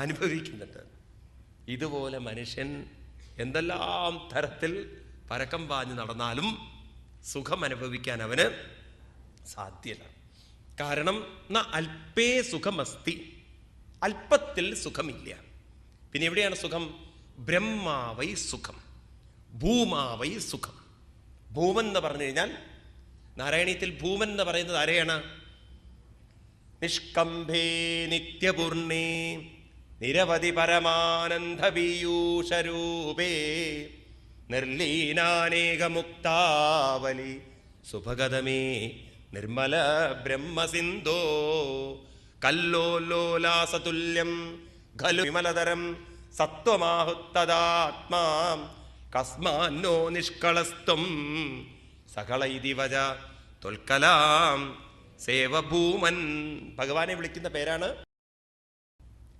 അനുഭവിക്കുന്നുണ്ട്. ഇതുപോലെ മനുഷ്യൻ എന്തെല്ലാം തരത്തിൽ പരക്കം പാഞ്ഞ് നടന്നാലും സുഖം അനുഭവിക്കാൻ അവന് സാധ്യല്ല. കാരണം അല്പേ സുഖമസ്തി, അല്പത്തിൽ സുഖമില്ല. പിന്നെ എവിടെയാണ് സുഖം? ബ്രഹ്മാവൈ സുഖം, ഭൂമാവൈ സുഖം. ഭൂമൻ എന്ന് പറഞ്ഞു കഴിഞ്ഞാൽ നാരായണീയത്തിൽ ഭൂമൻ എന്ന് പറയുന്നത് ആരെയാണ്? നിഷ്കംഭേ നിത്യപൂർണേ നിരവധി പരമാനന്ദ പീയൂഷരൂപേ നിർലീനാനേകമുക്താവലി സുഭഗതമേ നിർമ്മല ബ്രഹ്മസിന്ധോ കല്ലോലോലാസതുല്യം ഖലു വിമലതരം സത്വമാഹുത്തദാത്മാ കസ്മാന്നോ നിഷ്കളസ്ത്വം സകളൈതി വജ തൊൽക്കലാം സേവഭൂമൻ. ഭഗവാനെ വിളിക്കുന്ന പേരാണ്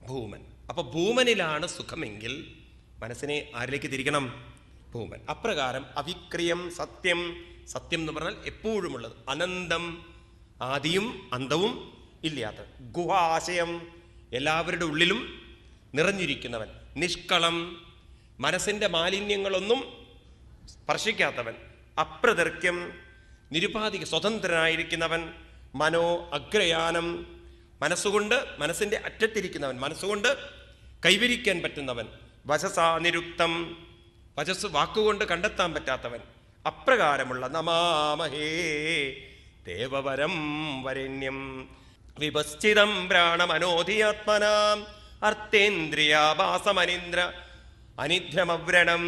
ഭൂമൻ. അപ്പൊ ഭൂമനിലാണ് സുഖമെങ്കിൽ മനസ്സിനെ ആരിലേക്ക് തിരിക്കണം? ഭൂമൻ. അപ്രകാരം അവിക്രിയം സത്യം, സത്യം എന്ന് പറഞ്ഞാൽ എപ്പോഴുമുള്ളത്, അനന്തം, ആദിയും അന്തവും ഇല്ലാത്ത, ഗുഹാശയം, എല്ലാവരുടെ ഉള്ളിലും നിറഞ്ഞിരിക്കുന്നവൻ, നിഷ്കളം, മനസ്സിന്റെ മാലിന്യങ്ങളൊന്നും സ്പർശിക്കാത്തവൻ, അപ്രതർക്യം, നിരുപാധിക സ്വതന്ത്രനായിരിക്കുന്നവൻ, മനോ അഗ്രയാനം, മനസ്സുകൊണ്ട് മനസ്സിന്റെ അറ്റത്തിരിക്കുന്നവൻ, മനസ്സുകൊണ്ട് കൈവരിക്കാൻ പറ്റുന്നവൻ, വശസാ നിരുക്തം, വചസ് വാക്കുകൊണ്ട് കണ്ടെത്താൻ പറ്റാത്തവൻ, അപ്രകാരമുള്ള നമാമഹേ ദേവവരം വരണ്യം വിപശ്ചിതം പ്രാണമനോധിയാത്മനാം അർത്ഥേന്ദ്രിയാഭാസമനിന്ദ്ര അനിദ്രമവ്രണം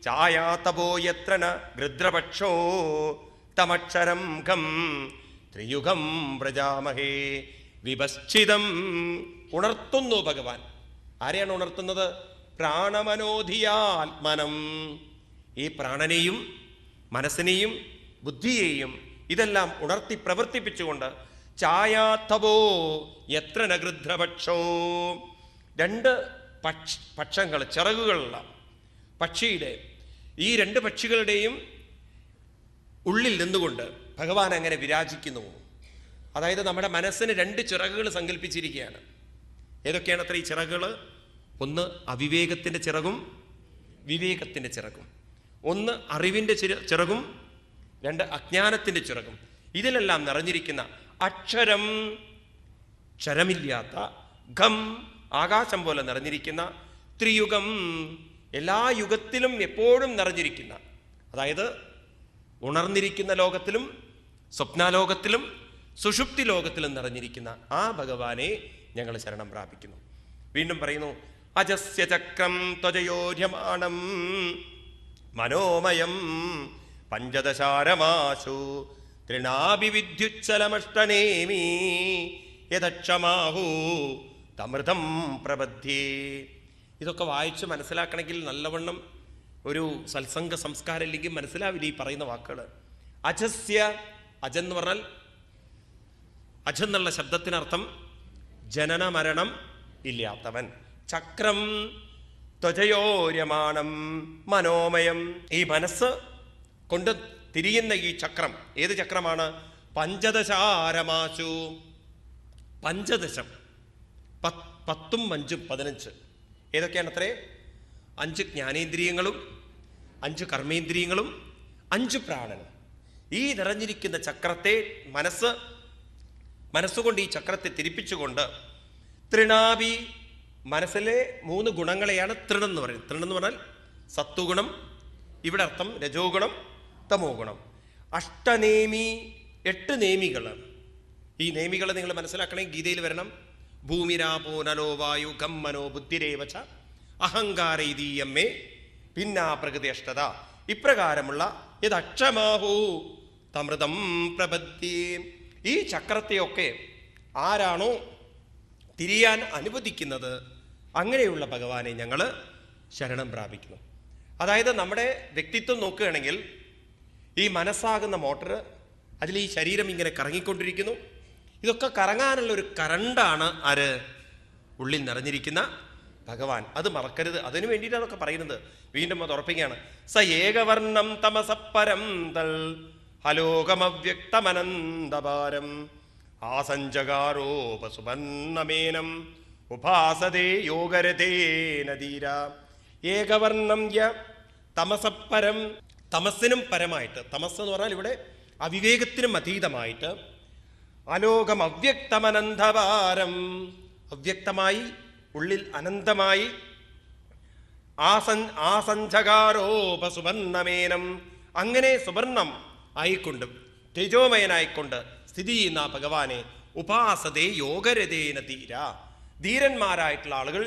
ഛായാതപോ യത്ര ന ഗൃദ്രപക്ഷോ തമക്ഷരം ഖം ത്രിയുഗം വ്രജാമഹേ. വിപശ്ചിതം ഉണർത്തുന്നു ഭഗവാൻ. ആരെയാണ് ഉണർത്തുന്നത്? പ്രാണമനോധിയാത്മനം. ഈ പ്രാണനെയും മനസ്സിനെയും ബുദ്ധിയെയും ഇതെല്ലാം ഉണർത്തി പ്രവർത്തിപ്പിച്ചുകൊണ്ട് ഛായാതപോ യത്ര ന ഗൃദ്രപക്ഷോ, രണ്ട് പക്ഷങ്ങൾ, ചിറകുകളുള്ള പക്ഷിയുടെ ഈ രണ്ട് പക്ഷികളുടെയും ഉള്ളിൽ നിന്നുകൊണ്ട് ഭഗവാൻ അങ്ങനെ വിരാജിക്കുന്നു. അതായത് നമ്മുടെ മനസ്സിന് രണ്ട് ചിറകുകൾ സങ്കല്പിച്ചിരിക്കുകയാണ്. ഏതൊക്കെയാണ് അത്ര ഈ ചിറകുകൾ? ഒന്ന് അവിവേകത്തിൻ്റെ ചിറകും വിവേകത്തിൻ്റെ ചിറകും, ഒന്ന് അറിവിൻ്റെ ചിറകും, രണ്ട് അജ്ഞാനത്തിൻ്റെ ചിറകും. ഇതിലെല്ലാം നിറഞ്ഞിരിക്കുന്ന അക്ഷരം, ക്ഷരമില്ലാത്ത, ഖം ആകാശം പോലെ നിറഞ്ഞിരിക്കുന്ന, ത്രിയുഗം എല്ലാ യുഗത്തിലും എപ്പോഴും നിറഞ്ഞിരിക്കുന്ന, അതായത് ഉണർന്നിരിക്കുന്ന ലോകത്തിലും സ്വപ്നാലോകത്തിലും സുഷുപ്തി ലോകത്തിലും നിറഞ്ഞിരിക്കുന്ന ആ ഭഗവാനെ ഞങ്ങൾ ശരണം പ്രാപിക്കുന്നു. വീണ്ടും പറയുന്നു, അജസ്യ ചക്രം ത്വജയോര്യമാണം മനോമയം പഞ്ചദശാരമാശു തൃണാഭിവിദ്യുച്ഛലമഷ്ടനേമി യദക്ഷമാഹു തമൃതം പ്രബദ്ധ്യേ. ഇതൊക്കെ വായിച്ച് മനസ്സിലാക്കണമെങ്കിൽ നല്ലവണ്ണം ഒരു സത്സംഗ സംസ്കാരം ഇല്ലെങ്കിൽ മനസ്സിലാവില്ല ഈ പറയുന്ന വാക്കുകൾ. അജസ്യ, അജെന്ന് പറഞ്ഞാൽ, അജെന്നുള്ള ശബ്ദത്തിനർത്ഥം ജനന മരണം ഇല്ലാത്തവൻ. ചക്രം ത്വജയോര്യമാണം മനോമയം, ഈ മനസ്സ് കൊണ്ട് തിരിയുന്ന ഈ ചക്രം ഏത് ചക്രമാണ്? പഞ്ചദശാരമാശു, പഞ്ചദശം, 10ഉം 5ഉം 15. ഏതൊക്കെയാണ് അത്രേ? 5 ജ്ഞാനേന്ദ്രിയങ്ങളും 5 കർമ്മേന്ദ്രിയങ്ങളും 5 പ്രാണനും. ഈ നിറഞ്ഞിരിക്കുന്ന ചക്രത്തെ മനസ്സുകൊണ്ട് ഈ ചക്രത്തെ തിരിപ്പിച്ചുകൊണ്ട് തൃണാഭി, മനസ്സിലെ 3 ഗുണങ്ങളെയാണ് തൃണം എന്ന് പറയുന്നത്. തൃണം എന്ന് പറഞ്ഞാൽ സത്വഗുണം, ഇവിടെ അർത്ഥം രജോ ഗുണം, തമോ ഗുണം. അഷ്ടനേമി, 8 നേമികൾ. ഈ നേമികളെ നിങ്ങൾ മനസ്സിലാക്കണമെങ്കിൽ ഗീതയിൽ വരണം. ഭൂമിരാപോ നലോ വായു ഖം മനോ ബുദ്ധിരേവച അഹങ്കാരൈതീയമ്മേ ഭിന്നാ പ്രകൃതി അഷ്ടത. ഇപ്രകാരമുള്ള യദക്ഷമാഹു തമൃതം പ്രബദ്ധി. ഈ ചക്രത്തെയൊക്കെ ആരാണോ തിരിയാൻ അനുവദിക്കുന്നത് അങ്ങനെയുള്ള ഭഗവാനെ ഞങ്ങൾ ശരണം പ്രാപിക്കുന്നു. അതായത് നമ്മുടെ വ്യക്തിത്വം നോക്കുകയാണെങ്കിൽ ഈ മനസ്സാകുന്ന മോട്ടർ, അതിൽ ഈ ശരീരം ഇങ്ങനെ കറങ്ങിക്കൊണ്ടിരിക്കുന്നു. ഇതൊക്കെ കറങ്ങാനുള്ളൊരു കറണ്ടാണ് ആര്? ഉള്ളിൽ നിറഞ്ഞിരിക്കുന്ന ഭഗവാൻ. അത് മറക്കരുത്. അതിനു വേണ്ടിയിട്ട് അതൊക്കെ പറയുന്നത്. വീണ്ടും അത് ഉറപ്പിക്കുകയാണ്. സ ഏകവർണം തമസപ്പരം തൽ ഹലോകമവ്യക്തമനന്തപാരം ആസഞ്ചകാരോപസുപന്നമേനം ഉപാസതേ യോഗരഥേന ധീര. ഏകവർണം യ തമസപ്പരം, തമസ്സിനും പരമായിട്ട്, തമസ് എന്ന് പറഞ്ഞാൽ ഇവിടെ അവിവേകത്തിനും അതീതമായിട്ട്, അലോകം അവ്യക്തമനന്തഭാരം, അവ്യക്തമായി ഉള്ളിൽ അനന്തമായി, ആസഞ്ചകാരോപസുവർണമേനം, അങ്ങനെ സുവർണം ആയിക്കൊണ്ട് തേജോമയനായിക്കൊണ്ട് സ്ഥിതി ചെയ്യുന്ന ഭഗവാനെ ഉപാസതേ യോഗരഥേന ധീര, ധീരന്മാരായിട്ടുള്ള ആളുകൾ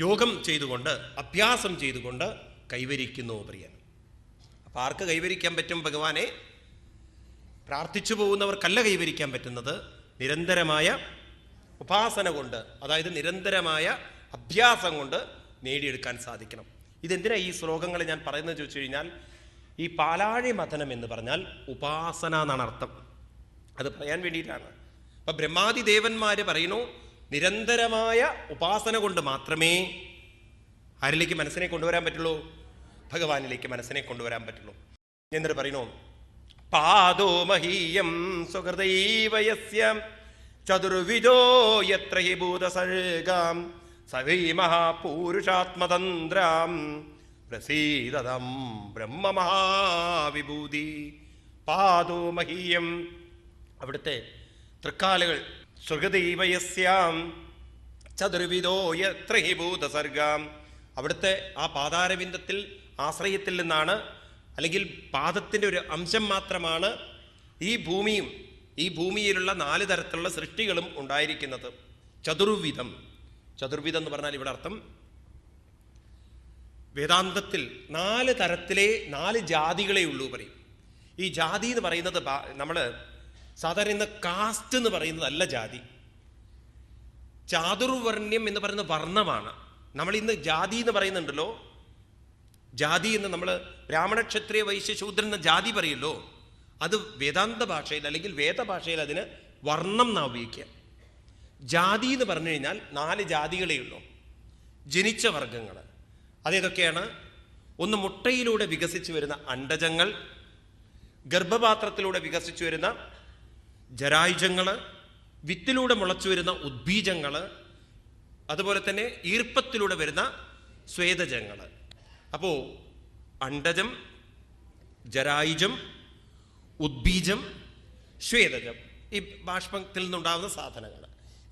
യോഗം ചെയ്തുകൊണ്ട് അഭ്യാസം ചെയ്തുകൊണ്ട് കൈവരിക്കുന്നു പ്രിയൻ. അപ്പം ആർക്ക് കൈവരിക്കാൻ പറ്റും ഭഗവാനെ? പ്രാർത്ഥിച്ചു പോകുന്നവർക്കല്ല കൈവരിക്കാൻ പറ്റുന്നത്, നിരന്തരമായ ഉപാസന കൊണ്ട്, അതായത് നിരന്തരമായ അഭ്യാസം കൊണ്ട് നേടിയെടുക്കാൻ സാധിക്കണം. ഇതെന്തിനാ ഈ ശ്ലോകങ്ങൾ ഞാൻ പറയുന്നത് ചോദിച്ചു കഴിഞ്ഞാൽ, ഈ പാലാഴി മഥനം എന്ന് പറഞ്ഞാൽ ഉപാസന എന്നാണ് അർത്ഥം. അത് പറയാൻ വേണ്ടിയിട്ടാണ്. അപ്പൊ ബ്രഹ്മാദി ദേവന്മാര് പറയുന്നു, നിരന്തരമായ ഉപാസന കൊണ്ട് മാത്രമേ ആരിലേക്ക് മനസ്സിനെ കൊണ്ടുവരാൻ പറ്റുള്ളൂ? ഭഗവാനിലേക്ക് മനസ്സിനെ കൊണ്ടുവരാൻ പറ്റുള്ളൂ. എന്നിട്ട് പറയുന്നു, പാദോ മഹീയം സുഹൃദൈവയസ്യ ചതുർവിധോ യത്ര ഹി ഭൂതസർഗാം സവൈ മഹാപൂരുഷാത്മതന്ത്രാം പ്രസീദതം ബ്രഹ്മമഹാവിഭൂതി. പാദോ മഹീയം, അവിടുത്തെ തൃക്കാലുകൾ, സുഹൃദൈവയസ്യാം ചതുർവിധോ യത്ര ഹി ഭൂതസർഗാം, അവിടുത്തെ ആ പാതാരവിന്ദത്തിൽ ആശ്രയത്തിൽ നിന്നാണ്, അല്ലെങ്കിൽ പാദത്തിൻ്റെ ഒരു അംശം മാത്രമാണ് ഈ ഭൂമിയും ഈ ഭൂമിയിലുള്ള 4 തരത്തിലുള്ള സൃഷ്ടികളും ഉണ്ടായിരിക്കുന്നത്. ചതുർവിധം, ചതുർവിധം എന്ന് പറഞ്ഞാൽ ഇവിടെ അർത്ഥം വേദാന്തത്തിൽ 4 തരത്തിലെ 4 ജാതികളെ ഉള്ളൂ പറയും. ഈ ജാതി എന്ന് പറയുന്നത് നമ്മൾ സാധാരണ ഇന്ന് കാസ്റ്റ് എന്ന് പറയുന്നതല്ല ജാതി. ചാതുർവർണ്ണ്യം എന്ന് പറയുന്ന വർണ്ണമാണ്. നമ്മൾ ഇന്ന് ജാതി എന്ന് പറയുന്നുണ്ടല്ലോ, ജാതി എന്ന് നമ്മൾ ബ്രാഹ്മണ ക്ഷത്രിയ വൈശ്യ ശൂദ്രൻ എന്ന ജാതി പറയുമല്ലോ, അത് വേദാന്ത ഭാഷയിൽ അല്ലെങ്കിൽ വേദഭാഷയിൽ അതിന് വർണ്ണം എന്നാ ഉപയോഗിക്കുക. ജാതി എന്ന് പറഞ്ഞു കഴിഞ്ഞാൽ 4 ജാതികളേ ഉള്ളൂ. ജനിച്ച വർഗങ്ങൾ അതേതൊക്കെയാണ്? ഒന്ന്, മുട്ടയിലൂടെ വികസിച്ചു വരുന്ന അണ്ഡജങ്ങൾ, ഗർഭപാത്രത്തിലൂടെ വികസിച്ചു വരുന്ന ജരായുജങ്ങൾ, വിത്തിലൂടെ മുളച്ചു വരുന്ന ഉദ്ബീജങ്ങൾ, അതുപോലെ തന്നെ ഈർപ്പത്തിലൂടെ വരുന്ന സ്വേദജങ്ങൾ. അപ്പോൾ അണ്ഡജം, ജരായുജം, ഉദ്ബീജം, ശ്വേതജം, ഈ ബാഷ്പത്തിൽ നിന്നുണ്ടാകുന്ന സാധനങ്ങൾ.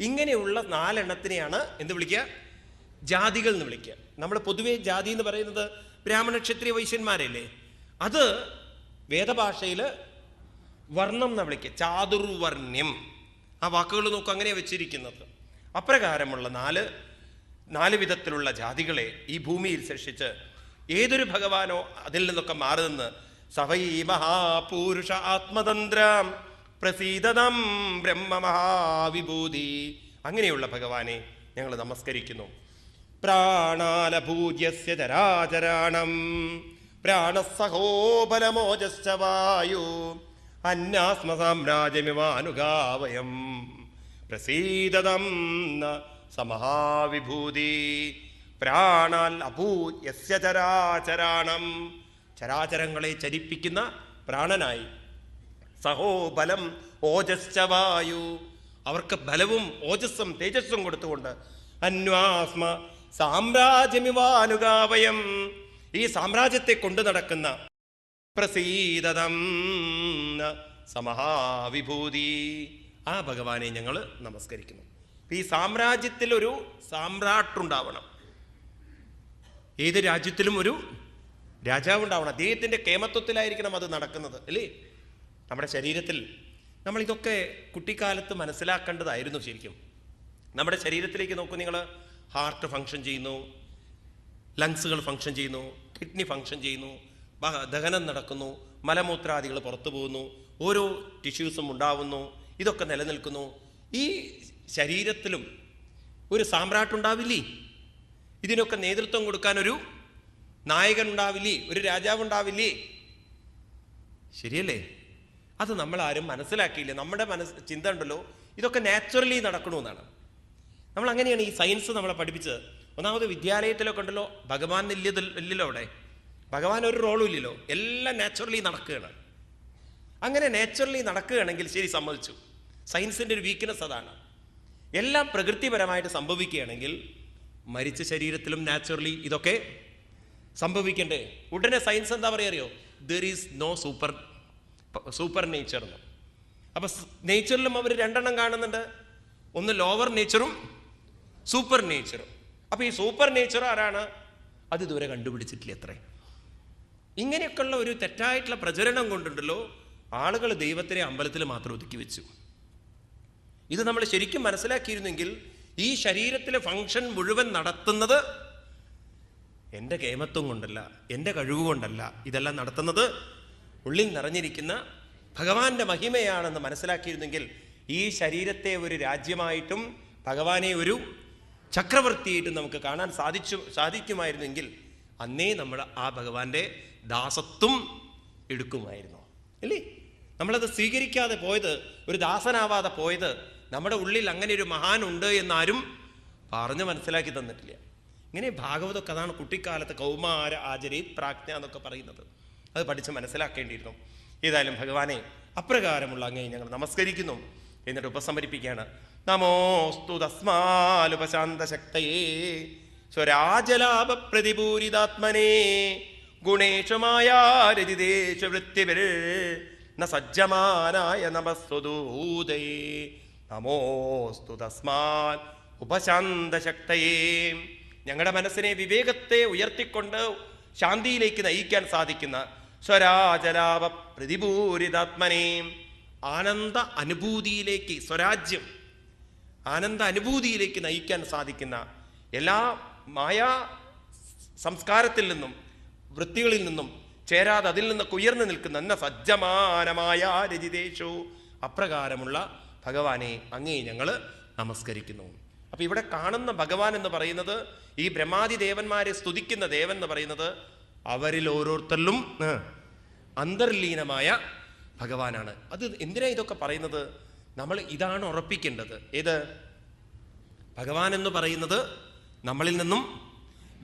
ഇങ്ങനെയുള്ള 4 എണ്ണത്തിനെയാണ് എന്ത് വിളിക്കുക? ജാതികൾ എന്ന് വിളിക്കുക. നമ്മൾ പൊതുവെ ജാതി എന്ന് പറയുന്നത് ബ്രാഹ്മണ ക്ഷത്രിയ വൈശ്യന്മാരല്ലേ, അത് വേദഭാഷയിൽ വർണ്ണം എന്ന് വിളിക്കുക. ചാതുർവർണ്ണ്യം, ആ വാക്കുകൾ നോക്കുക, അങ്ങനെയാണ് വെച്ചിരിക്കുന്നത്. അപ്രകാരമുള്ള 4 വിധത്തിലുള്ള ജാതികളെ ഈ ഭൂമിയിൽ സൃഷ്ടിച്ച് ഏതൊരു ഭഗവാനോ അതിൽ നിന്നൊക്കെ മാറി നിന്ന് സവൈ മഹാപൂരുഷ ആത്മതന്ത്രം പ്രസീദതം ബ്രഹ്മമഹാവിഭൂതി, അങ്ങനെയുള്ള ഭഗവാനെ ഞങ്ങൾ നമസ്കരിക്കുന്നു. പ്രാണാലഭൂജ്യസ്യ ചരാചരാണം പ്രാണസഹോബലമോജശ്ച വായു അന്യാസ്മ സാമ്രാജ്യമിവാനുഗാവയം പ്രസീദതം സമഹാവിഭൂതി. പ്രാണാൽ അഭൂയസ്യ ചരാചരാണം, ചരാചരങ്ങളെ ചരിപ്പിക്കുന്ന പ്രാണനായി, സഹോബലം ഓജശ്ച വായു, അവർക്ക് ബലവും ഓജസ്സും തേജസ്സും കൊടുത്തുകൊണ്ട്, അന്വാസ്മ സാമ്രാജ്യമിവാനുഗാവയം, ഈ സാമ്രാജ്യത്തെ കൊണ്ടു നടക്കുന്ന പ്രസീദതം സമഹാവിഭൂതി, ആ ഭഗവാനെ ഞങ്ങൾ നമസ്കരിക്കുന്നു. ഈ സാമ്രാജ്യത്തിൽ ഒരു സാമ്രാട്ടുണ്ടാവണം. ഏത് രാജ്യത്തിലും ഒരു രാജാവ് ഉണ്ടാവണം. അദ്ദേഹത്തിൻ്റെ കേമത്വത്തിലായിരിക്കണം അത് നടക്കുന്നത്, അല്ലേ? നമ്മുടെ ശരീരത്തിൽ നമ്മൾ ഇതൊക്കെ കുട്ടിക്കാലത്ത് മനസ്സിലാക്കേണ്ടതായിരുന്നു. ശരിക്കും നമ്മുടെ ശരീരത്തിലേക്ക് നോക്കൂ നിങ്ങൾ. ഹാർട്ട് ഫങ്ഷൻ ചെയ്യുന്നു, ലങ്സുകൾ ഫങ്ഷൻ ചെയ്യുന്നു, കിഡ്നി ഫങ്ഷൻ ചെയ്യുന്നു, ദഹനം നടക്കുന്നു, മലമൂത്രാദികൾ പുറത്തു പോകുന്നു, ഓരോ ടിഷ്യൂസും ഉണ്ടാവുന്നു, ഇതൊക്കെ നിലനിൽക്കുന്നു. ഈ ശരീരത്തിലും ഒരു സാമ്രാട്ടുണ്ടാവില്ലേ? ഇതിനൊക്കെ നേതൃത്വം കൊടുക്കാൻ ഒരു നായകൻ ഉണ്ടാവില്ലേ? ഒരു രാജാവ് ഉണ്ടാവില്ലേ? ശരിയല്ലേ? അത് നമ്മളാരും മനസ്സിലാക്കിയില്ല. നമ്മുടെ ചിന്ത ഉണ്ടല്ലോ, ഇതൊക്കെ നാച്ചുറലി നടക്കണമെന്നാണ്. നമ്മൾ അങ്ങനെയാണ് ഈ സയൻസ് നമ്മളെ പഠിപ്പിച്ചത്. ഒന്നാമത് വിദ്യാലയത്തിലൊക്കെ ഉണ്ടല്ലോ, ഭഗവാൻ ഇല്ലല്ലോ അവിടെ. ഭഗവാൻ ഒരു റോളും ഇല്ലല്ലോ, എല്ലാം നാച്ചുറലി നടക്കുകയാണ്. അങ്ങനെ നാച്ചുറലി നടക്കുകയാണെങ്കിൽ ശരി, സമ്മതിച്ചു. സയൻസിൻ്റെ ഒരു വീക്ക്നെസ് അതാണ്. എല്ലാം പ്രകൃതിപരമായിട്ട് സംഭവിക്കുകയാണെങ്കിൽ മരിച്ച ശരീരത്തിലും നാച്ചുറലി ഇതൊക്കെ സംഭവിക്കണ്ടേ? ഉടനെ സയൻസ് എന്താ പറയുക അറിയോ? There is no super nature എന്ന്. അപ്പം നേച്ചറിലും അവർ രണ്ടെണ്ണം കാണുന്നുണ്ട്. ഒന്ന് ലോവർ നേച്ചറും സൂപ്പർ നേച്ചറും. അപ്പം ഈ സൂപ്പർ നേച്ചർ ആരാണ്? അത് ഇതുവരെ കണ്ടുപിടിച്ചിട്ടില്ല അത്രേ. ഇങ്ങനെയൊക്കെയുള്ള ഒരു തെറ്റായിട്ടുള്ള പ്രചരണം കൊണ്ടുണ്ടല്ലോ ആളുകൾ ദൈവത്തിനെ അമ്പലത്തിൽ മാത്രം ഒതുക്കി വെച്ചു. ഇത് നമ്മൾ ശരിക്കും മനസ്സിലാക്കിയിരുന്നെങ്കിൽ ഈ ശരീരത്തിലെ ഫങ്ഷൻ മുഴുവൻ നടത്തുന്നത് എൻ്റെ കേമത്വം കൊണ്ടല്ല, എൻ്റെ കഴിവ് കൊണ്ടല്ല. ഇതെല്ലാം നടത്തുന്നത് ഉള്ളിൽ നിറഞ്ഞിരിക്കുന്ന ഭഗവാന്റെ മഹിമയാണെന്ന് മനസ്സിലാക്കിയിരുന്നെങ്കിൽ ഈ ശരീരത്തെ ഒരു രാജ്യമായിട്ടും ഭഗവാനെ ഒരു ചക്രവർത്തിയായിട്ടും നമുക്ക് കാണാൻ സാധിക്കുമായിരുന്നെങ്കിൽ അന്നേ നമ്മൾ ആ ഭഗവാന്റെ ദാസത്വം എടുക്കുമായിരുന്നു അല്ലേ? നമ്മളത് സ്വീകരിക്കാതെ പോയത്, ഒരു ദാസനാവാതെ പോയത്, നമ്മുടെ ഉള്ളിൽ അങ്ങനെ ഒരു മഹാനുണ്ട് എന്നാരും പറഞ്ഞ് മനസ്സിലാക്കി തന്നിട്ടില്ല. ഇങ്ങനെ ഭാഗവതമൊക്കെ അതാണ് കുട്ടിക്കാലത്ത് കൗമാര ആചരേത് പ്രാജ്ഞ എന്നൊക്കെ പറയുന്നത്. അത് പഠിച്ച് മനസ്സിലാക്കേണ്ടിയിരുന്നു. ഏതായാലും ഭഗവാനെ അപ്രകാരമുള്ള അങ്ങേ ഞങ്ങൾ നമസ്കരിക്കുന്നു. എന്നിട്ട് ഉപസമരിപ്പിക്കുകയാണ്. നമോസ്തു തസ്മാലുപശാന്തശക്തയേ സ്വരാജലാഭ പ്രതിപൂരിതാത്മനേ ഗുണേഷമായാരജിതേഷു വൃത്തിഭിർ ന സജ്ജമാനായ നമസ്തുദൂതയേ നമോസ്തു തസ്മാൽ ഉപശാന്തശക്തയേ. ഞങ്ങളുടെ മനസ്സിനെ വിവേകത്തെ ഉയർത്തിക്കൊണ്ട് ശാന്തിയിലേക്ക് നയിക്കാൻ സാധിക്കുന്ന സ്വരാജലാഭ പ്രതിപൂരിതാത്മനേ, ആനന്ദ അനുഭൂതിയിലേക്ക്, സ്വരാജ്യം ആനന്ദ അനുഭൂതിയിലേക്ക് നയിക്കാൻ സാധിക്കുന്ന, എല്ലാ മായാ സംസ്കാരത്തിൽ നിന്നും വൃത്തികളിൽ നിന്നും ചേരാതെ അതിൽ നിന്നൊക്കെ ഉയർന്നു നിൽക്കുന്ന എന്ന സജ്ജമാനമായ രജിതേഷു, അപ്രകാരമുള്ള ഭഗവാനെ അങ്ങേ ഞങ്ങൾ നമസ്കരിക്കുന്നു. അപ്പം ഇവിടെ കാണുന്ന ഭഗവാൻ എന്ന് പറയുന്നത്, ഈ ബ്രഹ്മാദി ദേവന്മാരെ സ്തുതിക്കുന്ന ദേവൻ എന്ന് പറയുന്നത് അവരിൽ ഓരോരുത്തരിലും അന്തർലീനമായ ഭഗവാനാണ്. അത് എന്തിനാ ഇതൊക്കെ പറയുന്നത്? നമ്മൾ ഇതാണ് ഉറപ്പിക്കേണ്ടത്. ഏത്? ഭഗവാൻ എന്ന് പറയുന്നത് നമ്മളിൽ നിന്നും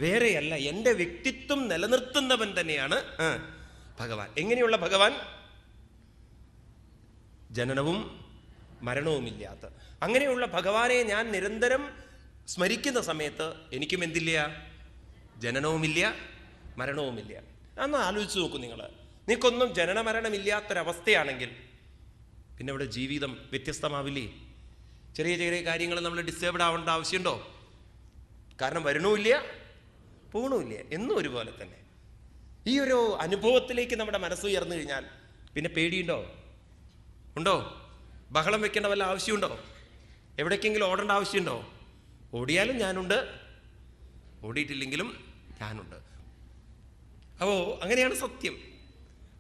വേറെയല്ല, എൻ്റെ വ്യക്തിത്വം നിലനിർത്തുന്നവൻ തന്നെയാണ് ഭഗവാൻ. എങ്ങനെയുള്ള ഭഗവാൻ? ജനനവും മരണവുമില്ലാത്ത അങ്ങനെയുള്ള ഭഗവാനെ ഞാൻ നിരന്തരം സ്മരിക്കുന്ന സമയത്ത് എനിക്കും എന്തില്ല? ജനനവുമില്ല, മരണവുമില്ല. അന്ന് ആലോചിച്ച് നോക്കൂ നിങ്ങൾ. നിങ്ങൾക്കൊന്നും ജനന മരണമില്ലാത്തൊരവസ്ഥയാണെങ്കിൽ പിന്നെ ഇവിടെ ജീവിതം വ്യത്യസ്തമാവില്ലേ? ചെറിയ ചെറിയ കാര്യങ്ങൾ നമ്മൾ ഡിസ്റ്റർബ്ഡ് ആവേണ്ട ആവശ്യമുണ്ടോ? കാരണം വരണവുമില്ല, പോകണമില്ല, എന്നും ഒരുപോലെ തന്നെ. ഈ ഒരു അനുഭവത്തിലേക്ക് നമ്മുടെ മനസ്സ് ഉയർന്നു കഴിഞ്ഞാൽ പിന്നെ പേടിയുണ്ടോ? ഉണ്ടോ? ബഹളം വെക്കേണ്ട വല്ല ആവശ്യമുണ്ടോ? എവിടേക്കെങ്കിലും ഓടേണ്ട ആവശ്യമുണ്ടോ? ഓടിയാലും ഞാനുണ്ട്, ഓടിയിട്ടില്ലെങ്കിലും ഞാനുണ്ട്. അപ്പോൾ അങ്ങനെയാണ് സത്യം.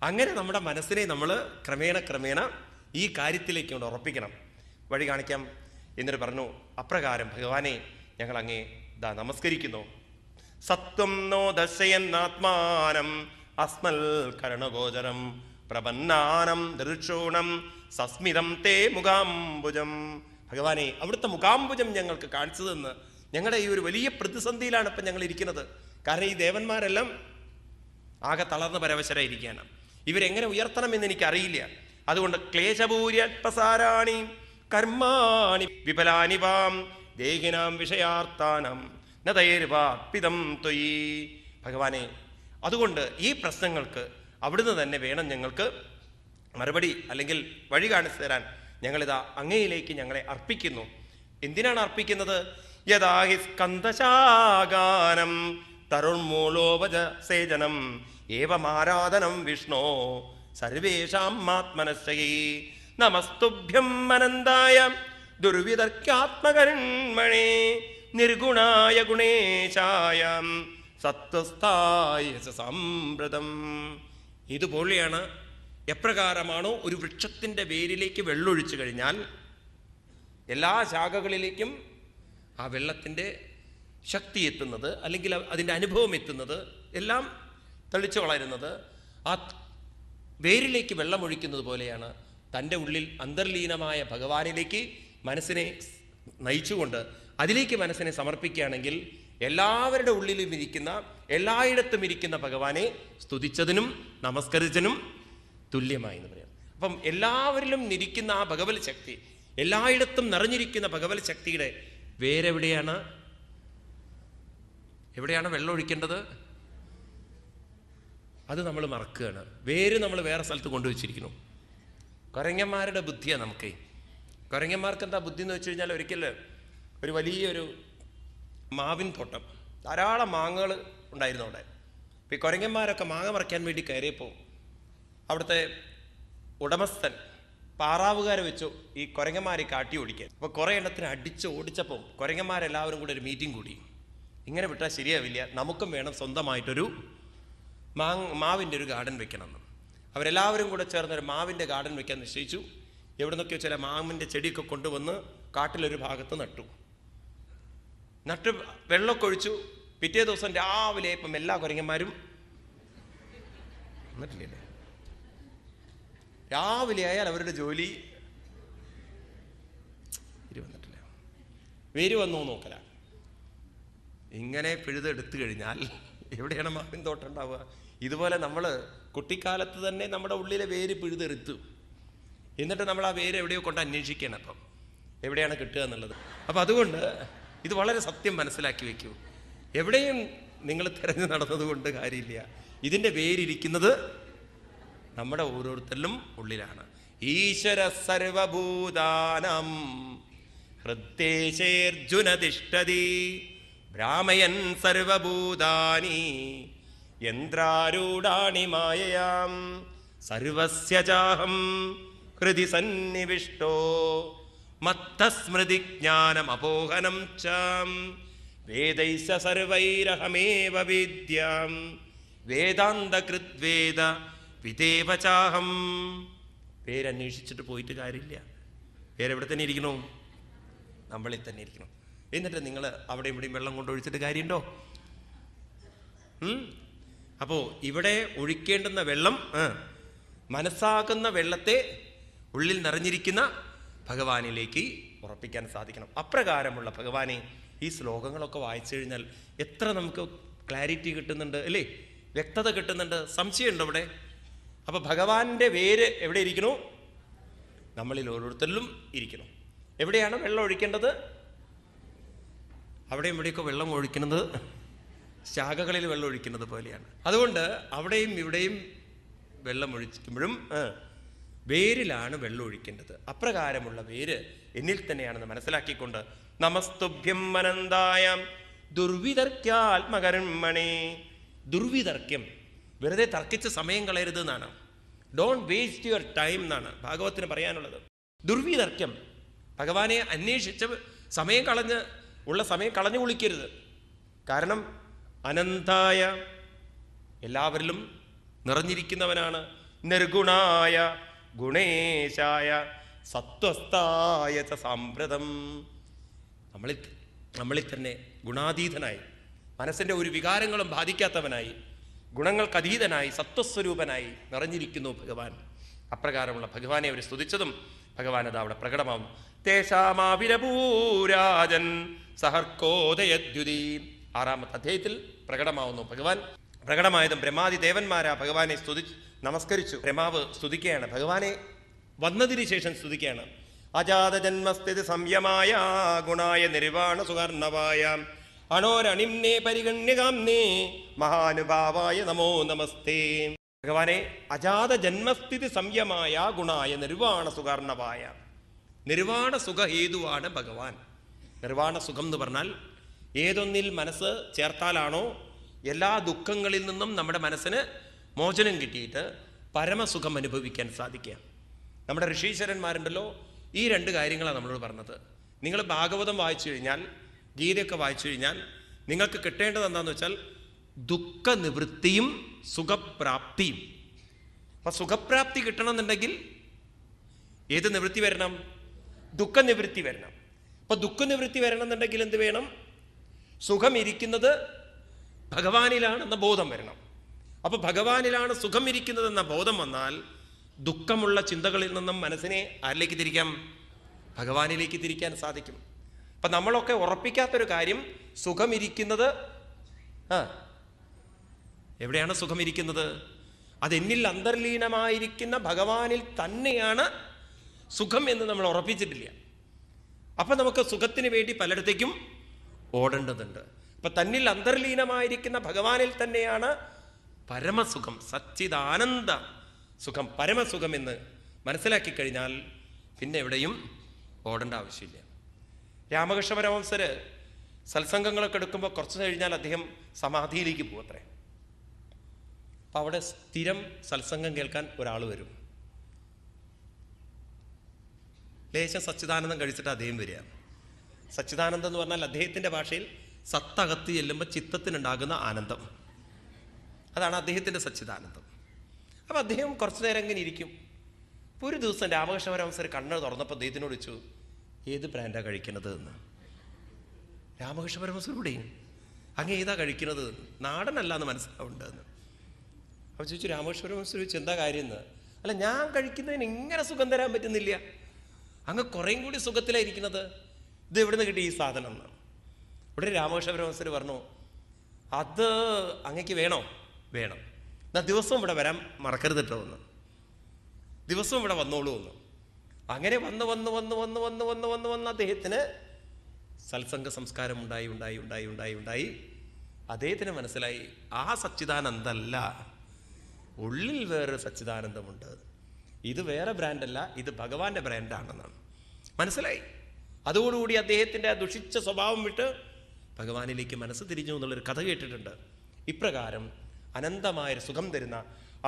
അങ്ങനെ നമ്മുടെ മനസ്സിനെ നമ്മൾ ക്രമേണ ഈ കാര്യത്തിലേക്ക് കൊണ്ട് ഉറപ്പിക്കണം. വഴി കാണിക്കാം. എന്നിട്ട് പറഞ്ഞു, അപ്രകാരം ഭഗവാനെ ഞങ്ങൾ അങ്ങേ നമസ്കരിക്കുന്നു. സത്വം നോ ദർശയന്നാത്മാനം അസ്മൽ കരണഗോചരം പ്രപന്നാനം ദൃക്ഷൂണം സസ്മിതം തേ മുഖാംബുജം. ഭഗവാനെ അവിടുത്തെ മുഖാംബുജം ഞങ്ങൾക്ക് കാണിച്ചു തന്ന്, ഞങ്ങളുടെ ഈ ഒരു വലിയ പ്രതിസന്ധിയിലാണ് ഇപ്പം ഞങ്ങൾ ഇരിക്കുന്നത്. കാരണം ഈ ദേവന്മാരെല്ലാം ആകെ തളർന്ന് പരവശരായിരിക്കുകയാണ്. ഇവരെങ്ങനെ ഉയർത്തണമെന്ന് എനിക്കറിയില്ല. അതുകൊണ്ട് ക്ലേശപൂര്യൽപസാരാണി കർമാണി വിപലാനി വാം ദേഹിനാം വിഷയാർത്ഥാനം നതൈർവാർപ്പിതം ത്വയി. ഭഗവാനെ, അതുകൊണ്ട് ഈ പ്രശ്നങ്ങൾക്ക് അവിടുന്ന് തന്നെ വേണം ഞങ്ങൾക്ക് മറുപടി, അല്ലെങ്കിൽ വഴി കാണിച്ചു തരാൻ. ഞങ്ങളിതാ അങ്ങയിലേക്ക് ഞങ്ങളെ അർപ്പിക്കുന്നു. എന്തിനാണ് അർപ്പിക്കുന്നത്? യഥാഹി സ്കന്ദശാഗാനം തരുൺമൂലോപജ സേചനം ഏവമാരാധനം വിഷ്ണോ സർവേഷാം ആത്മനശ്ചയേ നമസ്തുഭ്യം അനന്തായ ദുർവിതർക്കാത്മകർമ്മണേ നിർഗുണായ ഗുണേശായ സത്വസ്ഥായ സംവൃതം. ഇതുപോലെയാണ് എപ്രകാരമാണോ ഒരു വൃക്ഷത്തിൻ്റെ വേരിലേക്ക് വെള്ളമൊഴിച്ചു കഴിഞ്ഞാൽ എല്ലാ ശാഖകളിലേക്കും ആ വെള്ളത്തിൻ്റെ ശക്തി എത്തുന്നത്, അല്ലെങ്കിൽ അതിൻ്റെ അനുഭവം എത്തുന്നത്, എല്ലാം തെളിച്ചു വളരുന്നത് ആ വേരിലേക്ക് വെള്ളമൊഴിക്കുന്നത് പോലെയാണ്. തൻ്റെ ഉള്ളിൽ അന്തർലീനമായ ഭഗവാനിലേക്ക് മനസ്സിനെ നയിച്ചുകൊണ്ട് അതിലേക്ക് മനസ്സിനെ സമർപ്പിക്കുകയാണെങ്കിൽ എല്ലാവരുടെ ഉള്ളിലും ഇരിക്കുന്ന, എല്ലായിടത്തും ഇരിക്കുന്ന ഭഗവാനെ സ്തുതിച്ചതിനും നമസ്കരിച്ചതിനും തുല്യമായി എന്ന് പറയാം. അപ്പം എല്ലാവരിലും ഇരിക്കുന്ന ആ ഭഗവത് ശക്തി, എല്ലായിടത്തും നിറഞ്ഞിരിക്കുന്ന ഭഗവത് ശക്തിയുടെ വേരെവിടെയാണ്? എവിടെയാണ് വെള്ളം ഒഴിക്കേണ്ടത്? അത് നമ്മൾ മറക്കുകയാണ്. വേര് നമ്മൾ വേറെ സ്ഥലത്ത് കൊണ്ടുവച്ചിരിക്കുന്നു. കുരങ്ങന്മാരുടെ ബുദ്ധിയാണ് നമുക്ക്. കുരങ്ങന്മാർക്ക് എന്താ ബുദ്ധി എന്ന് വെച്ച് കഴിഞ്ഞാൽ, ഒരിക്കൽ ഒരു വലിയൊരു മാവിൻ തോട്ടം, ധാരാളം മാങ്ങകൾ ഉണ്ടായിരുന്നു അവിടെ. അപ്പോൾ ഈ കുരങ്ങന്മാരൊക്കെ മാങ്ങ പറിക്കാൻ വേണ്ടി കയറിയപ്പോൾ അവിടുത്തെ ഉടമസ്ഥൻ പാറാവുകാരെ വെച്ചു ഈ കുരങ്ങന്മാരെ കാട്ടി ഓടിക്കാൻ. അപ്പോൾ കുറേ എണ്ണത്തിന് അടിച്ച് ഓടിച്ചപ്പോൾ കുരങ്ങന്മാരെല്ലാവരും കൂടെ ഒരു മീറ്റിംഗ് കൂടി. ഇങ്ങനെ വിട്ടാൽ ശരിയാവില്ല, നമുക്കും വേണം സ്വന്തമായിട്ടൊരു മാവിൻ്റെ ഒരു ഗാർഡൻ വെക്കണമെന്ന്. അവരെല്ലാവരും കൂടെ ചേർന്നൊരു മാവിൻ്റെ ഗാർഡൻ വെക്കാൻ നിശ്ചയിച്ചു. എവിടെ നിന്നൊക്കെയോ ചില മാവിൻ്റെ ചെടിയൊക്കെ കൊണ്ടുവന്ന് കാട്ടിലൊരു ഭാഗത്ത് നട്ടു വെള്ളമൊക്കെ ഒഴിച്ചു. പിറ്റേ ദിവസം രാവിലെ ഇപ്പം എല്ലാ കുരങ്ങന്മാരും വന്നിട്ടില്ലേ? രാവിലെ ആയാൽ അവരുടെ ജോലി വന്നിട്ടില്ല, വേര് വന്നു നോക്കല. ഇങ്ങനെ പിഴുതെടുത്തു കഴിഞ്ഞാൽ എവിടെയാണ് മാവിൻ തോട്ടം ഉണ്ടാവുക? ഇതുപോലെ നമ്മൾ കുട്ടിക്കാലത്ത് തന്നെ നമ്മുടെ ഉള്ളിലെ വേര് പിഴുതെടുത്തു. എന്നിട്ട് നമ്മൾ ആ വേര് എവിടെയോ കൊണ്ട് അന്വേഷിക്കുകയാണ്. അപ്പം എവിടെയാണ് കിട്ടുക എന്നുള്ളത്. അപ്പം അതുകൊണ്ട് ഇത് വളരെ സത്യം മനസ്സിലാക്കി വെക്കൂ. എവിടെയും നിങ്ങൾ തിരഞ്ഞു നടന്നതുകൊണ്ട് കാര്യമില്ല. ഇതിൻ്റെ വേരിരിക്കുന്നത് നമ്മുടെ ഓരോരുത്തരിലും ഉള്ളിലാണ്. ഈശ്വര സർവഭൂതാനം ഹൃദ്ദേശേർജുന തിഷ്ഠതി ഭ്രാമയൻ സർവഭൂതാനി യന്ത്രാരൂഢാണി മായയാം സർവസ്യ ചാഹം ഹൃദി സന്നിവിഷ്ടോ മത്തസ്മൃതി ജ്ഞാനമപോഹനം ചാം വേദൈസ സർവൈരഹമേവ വിദ്യാം വേദാന്തകൃദ്വേദ വിദേവ ചാഹം. പേരന്വേഷിച്ചിട്ട് പോയിട്ട് കാര്യമില്ല. പേരെവിടെ തന്നെ ഇരിക്കണോ? നമ്മളിൽ തന്നെ ഇരിക്കണം. എന്നിട്ട് നിങ്ങൾ അവിടെ ഇവിടെയും വെള്ളം കൊണ്ടൊഴിച്ചിട്ട് കാര്യമുണ്ടോ? അപ്പോൾ ഇവിടെ ഒഴിക്കേണ്ടുന്ന വെള്ളം, മനസ്സാകുന്ന വെള്ളത്തെ ഉള്ളിൽ നിറഞ്ഞിരിക്കുന്ന ഭഗവാനിലേക്ക് ഉറപ്പിക്കാൻ സാധിക്കണം. അപ്രകാരമുള്ള ഭഗവാനെ ഈ ശ്ലോകങ്ങളൊക്കെ വായിച്ചു കഴിഞ്ഞാൽ എത്ര നമുക്ക് ക്ലാരിറ്റി കിട്ടുന്നുണ്ട് അല്ലേ? വ്യക്തത കിട്ടുന്നുണ്ട്. സംശയമുണ്ടോ ഇവിടെ? അപ്പോൾ ഭഗവാന്റെ വേര് എവിടെ ഇരിക്കണു? നമ്മളിൽ ഓരോരുത്തരിലും ഇരിക്കണം. എവിടെയാണ് വെള്ളം ഒഴിക്കേണ്ടത്? അവിടെയും ഇവിടെയൊക്കെ വെള്ളം ഒഴിക്കുന്നത് ശാഖകളിൽ വെള്ളം ഒഴിക്കുന്നത് പോലെയാണ്. അതുകൊണ്ട് അവിടെയും ഇവിടെയും വെള്ളം ഒഴിക്കുമ്പോഴും വേരിലാണ് വെള്ളം ഒഴിക്കേണ്ടത്. അപ്രകാരമുള്ള വേര് എന്നിൽ തന്നെയാണെന്ന് മനസ്സിലാക്കിക്കൊണ്ട് നമസ്തുഭ്യം അനന്തായ ദുർവിതർക്യാത്മകർമ്മണേ. ദുർവിതർക്യം, വെറുതെ തർക്കിച്ച് സമയം കളയരുത് എന്നാണ്. ഡോണ്ട് വേസ്റ്റ് യുവർ ടൈം എന്നാണ് ഭാഗവത്തിന് പറയാനുള്ളത്. ദുർവിതർക്യം, ഭഗവാനെ അന്വേഷിച്ച് സമയം കളഞ്ഞു കുളിക്കരുത്. കാരണം അനന്തായ, എല്ലാവരിലും നിറഞ്ഞിരിക്കുന്നവനാണ്. നിർഗുണായ ഗുണേശായ സത്വസ്ഥായ സാമ്പ്രതം. നമ്മളിൽ തന്നെ ഗുണാതീതനായി, മനസ്സിൻ്റെ ഒരു വികാരങ്ങളും ബാധിക്കാത്തവനായി, ഗുണങ്ങൾക്കതീതനായി, സത്വസ്വരൂപനായി നിറഞ്ഞിരിക്കുന്നു ഭഗവാൻ. അപ്രകാരമുള്ള ഭഗവാനെ അവർ സ്തുതിച്ചതും ഭഗവാൻ അത് അവിടെ പ്രകടമാവും. തേഷാമാവിരപൂരാജൻ സഹർക്കോദയദ്യുതി. 6-ാമത്തെ അധ്യായത്തിൽ പ്രകടമാവുന്നു ഭഗവാൻ. പ്രകടമായതും ബ്രഹ്മാദി ദേവന്മാരാ ഭഗവാനെ നമസ്കരിച്ചു. ബ്രഹ്മാവ് സ്തുതിക്കുകയാണ്, ഭഗവാനെ വന്നതിന് ശേഷം സ്തുതിക്കുകയാണ്. അജാത ജന്മസ്ഥിതി സംയമായ ഗുണായ നിർവാണ സുകർണവായ അണോരണിംനേ പരിഗണ്യകാംനേ മഹാനുഭാവായ നമോ നമസ്തേ. ഭഗവാനെ അജാത ജന്മസ്ഥിതി സംയമായ ഗുണായ നിർവാണ സുകർണവായ. നിർവാണ സുഖഹേതുവാണ് ഭഗവാൻ. നിർവാണ സുഖം എന്ന് പറഞ്ഞാൽ ഏതൊന്നിൽ മനസ്സ് ചേർത്താലാണോ എല്ലാ ദുഃഖങ്ങളിൽ നിന്നും നമ്മുടെ മനസ്സിന് മോചനം കിട്ടിയിട്ട് പരമസുഖം അനുഭവിക്കാൻ സാധിക്കുക. നമ്മുടെ ഋഷീശ്വരന്മാരുണ്ടല്ലോ, ഈ 2 കാര്യങ്ങളാണ് നമ്മളോട് പറഞ്ഞത്. നിങ്ങൾ ഭാഗവതം വായിച്ചു കഴിഞ്ഞാൽ, ഗീതയൊക്കെ വായിച്ചു കഴിഞ്ഞാൽ നിങ്ങൾക്ക് കിട്ടേണ്ടത് എന്താണെന്ന് വെച്ചാൽ ദുഃഖനിവൃത്തിയും സുഖപ്രാപ്തിയും. അപ്പം സുഖപ്രാപ്തി കിട്ടണമെന്നുണ്ടെങ്കിൽ ഏത് നിവൃത്തി വരണം? ദുഃഖനിവൃത്തി വരണം. അപ്പം ദുഃഖനിവൃത്തി വരണമെന്നുണ്ടെങ്കിൽ എന്ത് വേണം? സുഖം ഇരിക്കുന്നത് ഭഗവാനിലാണെന്ന ബോധം വരണം. അപ്പോൾ ഭഗവാനിലാണ് സുഖം ഇരിക്കുന്നതെന്ന ബോധം വന്നാൽ ദുഃഖമുള്ള ചിന്തകളിൽ നിന്നും മനസ്സിനെ ആരിലേക്ക് തിരിക്കാം? ഭഗവാനിലേക്ക് തിരിക്കാൻ സാധിക്കും. അപ്പം നമ്മളൊക്കെ ഉറപ്പിക്കാത്തൊരു കാര്യം, സുഖമിരിക്കുന്നത് എവിടെയാണ് സുഖമിരിക്കുന്നത്? അതെന്നിൽ അന്തർലീനമായിരിക്കുന്ന ഭഗവാനിൽ തന്നെയാണ് സുഖം എന്ന് നമ്മൾ ഉറപ്പിച്ചിട്ടില്ല. അപ്പം നമുക്ക് സുഖത്തിന് വേണ്ടി പലയിടത്തേക്കും ഓടേണ്ടതുണ്ട്. അപ്പം തന്നിൽ അന്തർലീനമായിരിക്കുന്ന ഭഗവാനിൽ തന്നെയാണ് പരമസുഖം, സച്ചിദാനന്ദ സുഖം, പരമസുഖം എന്ന് മനസ്സിലാക്കി കഴിഞ്ഞാൽ പിന്നെ എവിടെയും ഓടേണ്ട ആവശ്യമില്ല. രാമകൃഷ്ണ പരമഹംസർ സത്സംഗങ്ങളൊക്കെ എടുക്കുമ്പോൾ കുറച്ച് കഴിഞ്ഞാൽ അദ്ദേഹം സമാധിയിലേക്ക് പോകത്രേ. അപ്പം അവിടെ സ്ഥിരം സത്സംഗം കേൾക്കാൻ ഒരാൾ വരും. ലേശം സച്ചിദാനന്ദം കഴിച്ചിട്ട് അദ്ദേഹം വരിക. സച്ചിദാനന്ദം എന്ന് പറഞ്ഞാൽ അദ്ദേഹത്തിൻ്റെ ഭാഷയിൽ സത്തകത്ത് ചെല്ലുമ്പോൾ ചിത്തത്തിനുണ്ടാകുന്ന ആനന്ദം, അതാണ് അദ്ദേഹത്തിൻ്റെ സച്ചിദാനന്ദം. അപ്പം അദ്ദേഹം കുറച്ചു നേരം ഇങ്ങനെ ഇരിക്കും. ഇപ്പോൾ ഒരു ദിവസം രാമകൃഷ്ണ പരമഹംസർ കണ്ണ് തുറന്നപ്പോൾ അദ്ദേഹത്തിനോട് ചോദിച്ചു, ഏത് ബ്രാൻഡാണ് കഴിക്കുന്നത് എന്ന്. രാമകൃഷ്ണ പരമഹംസരോടെ അങ്ങ് ഏതാ കഴിക്കുന്നത്, നാടനല്ല എന്ന് മനസ്സിലാവുന്നുണ്ട് എന്ന്. അപ്പോൾ ചോദിച്ചു, രാമകൃഷ്ണ പരമഹംസർ ചോദിച്ചു, എന്താ കാര്യം എന്ന്. അല്ല, ഞാൻ കഴിക്കുന്നതിന് ഇങ്ങനെ സുഖം തരാൻ പറ്റുന്നില്ല, അങ്ങ് കുറേയും കൂടി സുഖത്തിലായിരിക്കുന്നത്, ഇത് എവിടെ നിന്ന് കിട്ടി ഈ സാധനം എന്നാണ്. ഇവിടെ രാമകൃഷ്ണ പരമഹംസർ പറഞ്ഞു, അത് അങ്ങക്ക് വേണോ? വേണം, എന്നാൽ ദിവസവും ഇവിടെ വരാൻ മറക്കരുത് കേട്ടോ എന്ന്. ദിവസവും ഇവിടെ വന്നോളൂ എന്ന്. അങ്ങനെ വന്ന് വന്ന് വന്ന് വന്ന് വന്ന് വന്ന് വന്ന് വന്ന് അദ്ദേഹത്തിന് സത്സംഗ സംസ്കാരം ഉണ്ടായി ഉണ്ടായി ഉണ്ടായി ഉണ്ടായി ഉണ്ടായി അദ്ദേഹത്തിന് മനസ്സിലായി, ആ സച്ചിദാനന്ദല്ല, ഉള്ളിൽ വേറൊരു സച്ചിദാനന്ദമുണ്ട്, ഇത് വേറെ ബ്രാൻഡല്ല, ഇത് ഭഗവാന്റെ ബ്രാൻഡാണെന്നാണ് മനസ്സിലായി. അതോടുകൂടി അദ്ദേഹത്തിൻ്റെ ദുഷിച്ച സ്വഭാവം വിട്ട് ഭഗവാനിലേക്ക് മനസ്സ് തിരിഞ്ഞു എന്നുള്ളൊരു കഥ കേട്ടിട്ടുണ്ട്. ഇപ്രകാരം അനന്തമായൊരു സുഖം തരുന്ന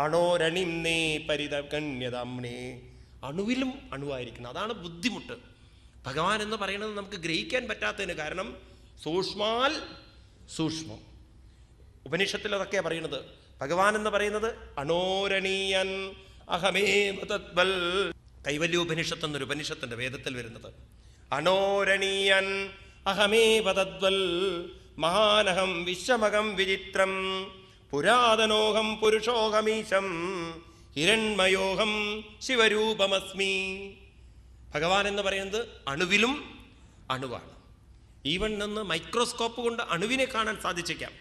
അണോരണിംനേ പരിതകന്യതാംനേ, അണുവിലും അണുവായിരിക്കണം. അതാണ് ബുദ്ധിമുട്ട്. ഭഗവാൻ എന്ന് പറയുന്നത് നമുക്ക് ഗ്രഹിക്കാൻ പറ്റാത്തതിന് കാരണം സൂക്ഷ്മാൽ സൂക്ഷ്മം. ഉപനിഷത്തിൽ അതൊക്കെയാണ് പറയുന്നത്. ഭഗവാൻ എന്ന് പറയുന്നത് അണോരണീയൻ അഹമേവ തദ്വൽ. കൈവല്യോപനിഷത്ത് എന്നൊരു ഉപനിഷത്തിന്റെ വേദത്തിൽ വരുന്നത് അണോരണീയൻ അഹമേവ തദ്വൽ മഹാനഹം വിശ്വമകം വിചിത്രം പുരാതനോഹം പുരുഷോഹമീശം ഹിരൺമയോഹം ശിവരൂപമസ്മി. ഭഗവാൻ എന്ന് പറയുന്നത് അണുവിലും അണുവാണ്. ഈവൻ നിന്ന് മൈക്രോസ്കോപ്പ് കൊണ്ട് അണുവിനെ കാണാൻ സാധിച്ചേക്കാം.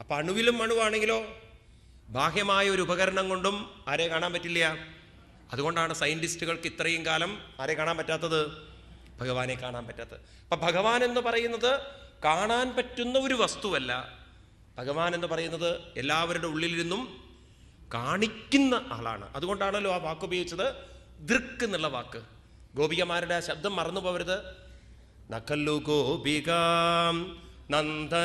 അപ്പം അണുവിലും അണുവാണെങ്കിലോ ബാഹ്യമായ ഒരു ഉപകരണം കൊണ്ടും ആരെ കാണാൻ പറ്റില്ല. അതുകൊണ്ടാണ് സയൻറ്റിസ്റ്റുകൾക്ക് ഇത്രയും കാലം ആരെ കാണാൻ പറ്റാത്തത്, ഭഗവാനെ കാണാൻ പറ്റാത്തത്. അപ്പം ഭഗവാൻ എന്ന് പറയുന്നത് കാണാൻ പറ്റുന്ന ഒരു വസ്തുവല്ല. ഭഗവാൻ എന്ന് പറയുന്നത് എല്ലാവരുടെ ഉള്ളിലിരുന്നും കാണിക്കുന്ന ആളാണ്. അതുകൊണ്ടാണല്ലോ ആ വാക്ക് ഉപയോഗിച്ചത്, ദൃക്ക് എന്നുള്ള വാക്ക്. ഗോപികമാരുടെ ആ ശബ്ദം മറന്നു പോകരുത്. നഖല്ലു ഗോപികാം നന്ദ